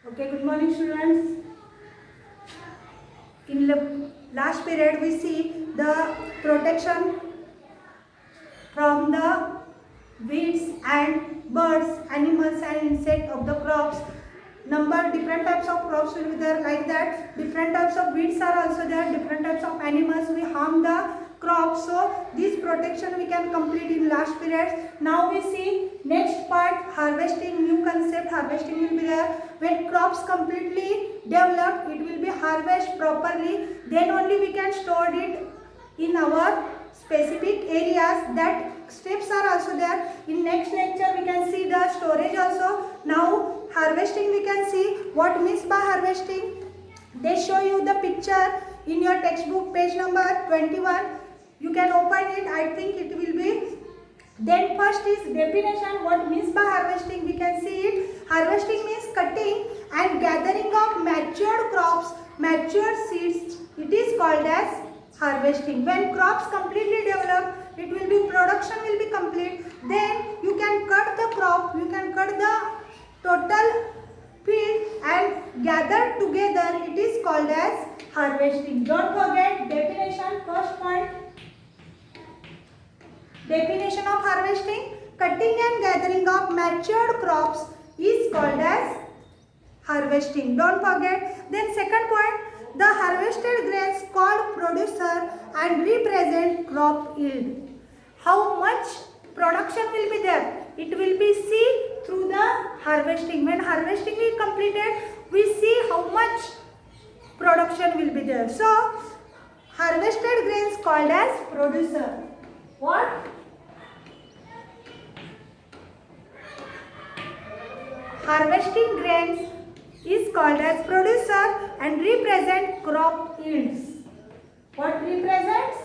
Okay, good morning students. In the last period we see the protection from the weeds and birds, animals and insect of the crops. Different types of crops will be there like that. Different types of weeds are also there. Different types of animals will harm the crops. So this protection we can complete in last period. Now we see next part, harvesting. New concept, harvesting will be there. When crops completely develop, it will be harvested properly. Then only we can store it in our specific areas. That steps are also there. In next lecture we can see the storage also. Now harvesting we can see what means by harvesting. They show you the picture in your textbook page number 21. You can open it. I think it will be. Then first is definition. What means by harvesting? We can see it. Harvesting means cutting and gathering of matured crops, matured seeds. It is called as harvesting. When crops completely develop, it will be production will be complete. Then you can cut the crop, you can cut the total field and gather together. It is called as harvesting. Don't forget definition. First point. Definition of harvesting: cutting and gathering of matured crops is called as harvesting. Don't forget. Then second point, the harvested grains called producer and represent crop yield. How much production will be there? It will be seen through the harvesting. When harvesting is completed, we see how much production will be there. So harvested grains called as producer. What? Harvesting grains is called as producer and represent crop yields. What represents?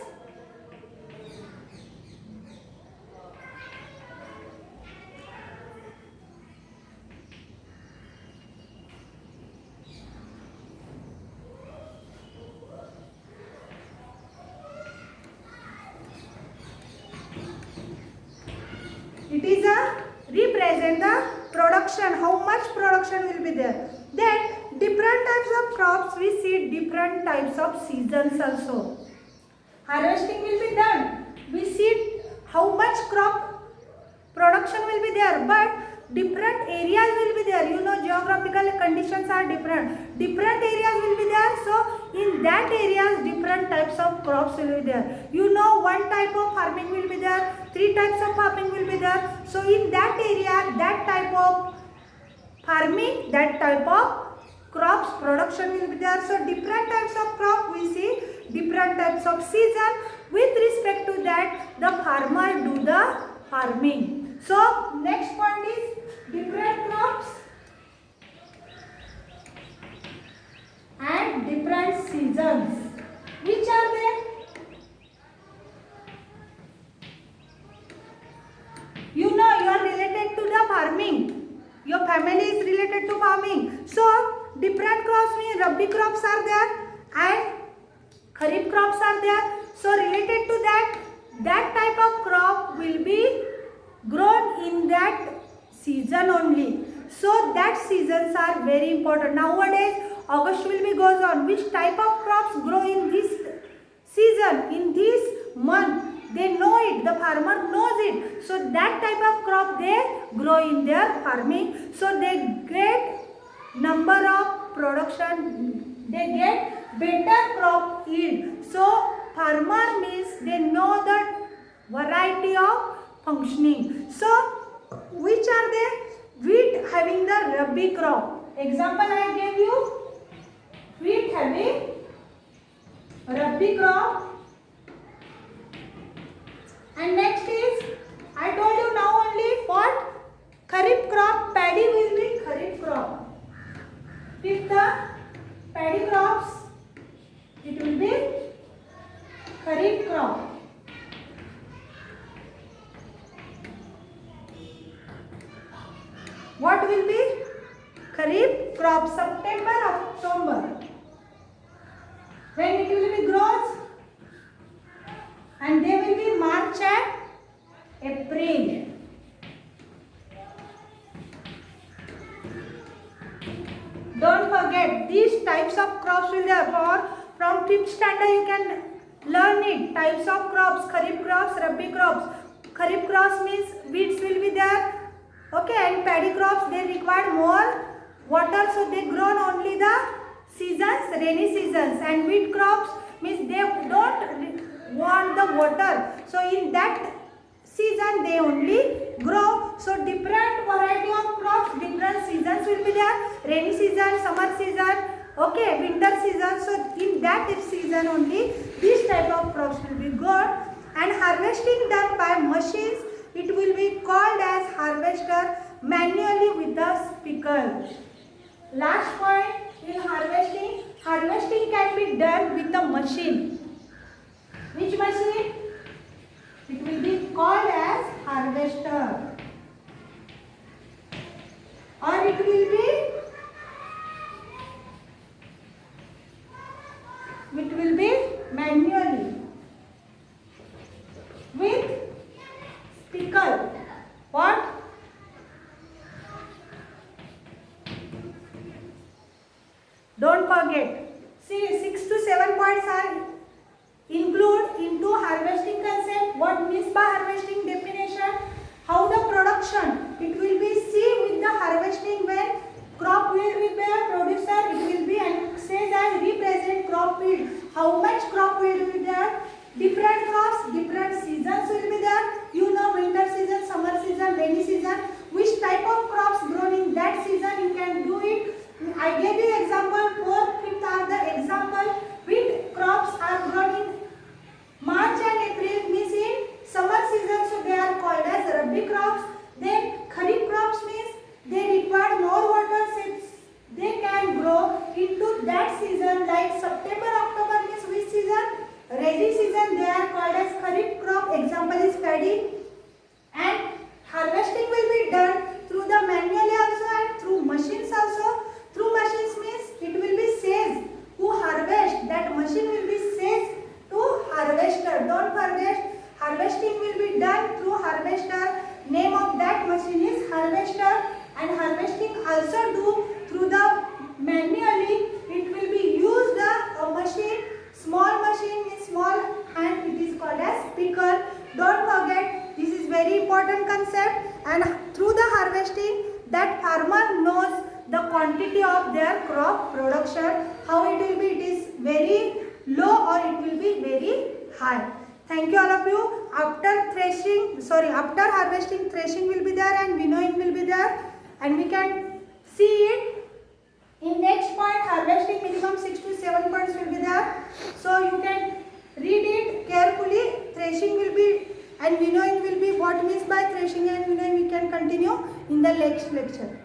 It is a represent the production, how much production will be there. Then different types of crops, we see different types of seasons also. Harvesting will be done. We see how much crop production will be there, but different areas will be there. You know, geographical conditions are different. Different areas will be there. So in that areas, different types of crops will be there. You know, one type of farming will be there. 3 types of farming will be there. So in that area, that type of farming, that type of crops production will be there. So different types of crop we see, different types of season. With respect to that, the farmer do the farming. So next point is different crops and different seasons. Which are they? You know, you are related to the farming. Your family is related to farming. So different crops mean Rabi crops are there and Kharif crops are there. So related to that, that type of crop will be grown in that season only. So that seasons are very important. Nowadays August will be goes on. Which type of crops grow in this season, in this month? They know it, the farmer knows it. So that type of crop they grow in their farming. So they get number of production, they get better crop yield. So farmer means they know the variety of functioning. So which are they? Wheat having the Rabi crop. Example I gave you. Wheat having Rabi crop. And next is, I told you now only what? Kharif crop, paddy will be Kharif crop. With the paddy crops, it will be Kharif crop. What will be? Kharif crop, September, October. When it will be grows, and they will be March and April. Don't forget these types of crops will be there. From 5th standard you can learn it. Types of crops, kharif crops, rabi crops. Kharif crops means weeds will be there. Okay, and paddy crops, they require more water, so they grow only the seasons, rainy seasons. And wheat crops means they don't want the water, so in that season they only grow. So different variety of crops, different seasons will be there. Rainy season, summer season, okay, winter season. So in that season only this type of crops will be good. And harvesting done by machines, it will be called as harvester, manually with the pickle. Last point in harvesting, harvesting can be done with the machine. Which machine? It will be called as harvester, or it will be manually with pickle. What? Don't forget. See, 6 to 7 points are include into harvesting concept. What means by harvesting definition? How the production, it will be see with the harvesting when crop will be there, producer it will be and says as represent crop yield. How much crop yield will be there? Different crops, different seasons will be there. You know, winter season, summer season, rainy season. Which type of crops grown in that season you can do it. I gave you example. 4th, 5th are the example. Wheat crops are grown in March and April, means in summer season, so they are called as rabi crops. Then kharif crops means they require more water since they can grow into that season, like September, October means which season? Rainy season, they are called as kharif crop. Example is paddy. And harvesting will be done through the manually also and through machines also. Through machines means it will be says who harvest, that machine will be says to harvester. Don't forget, harvesting will be done through harvester. Name of that machine is harvester. And harvesting also do through the manually. It will be used a machine. Small machine means small hand. It is called as picker. Don't forget, this is very important concept. And through the harvesting, that farmer knows the quantity of their crop production. How it will be? It is very low or it will be very high. Thank you all of you. After harvesting, threshing will be there and winnowing will be there, and we can see it in next point. Harvesting minimum 6 to 7 points will be there, so you can read it carefully. Threshing will be and winnowing will be. What means by threshing and winnowing we can continue in the next lecture.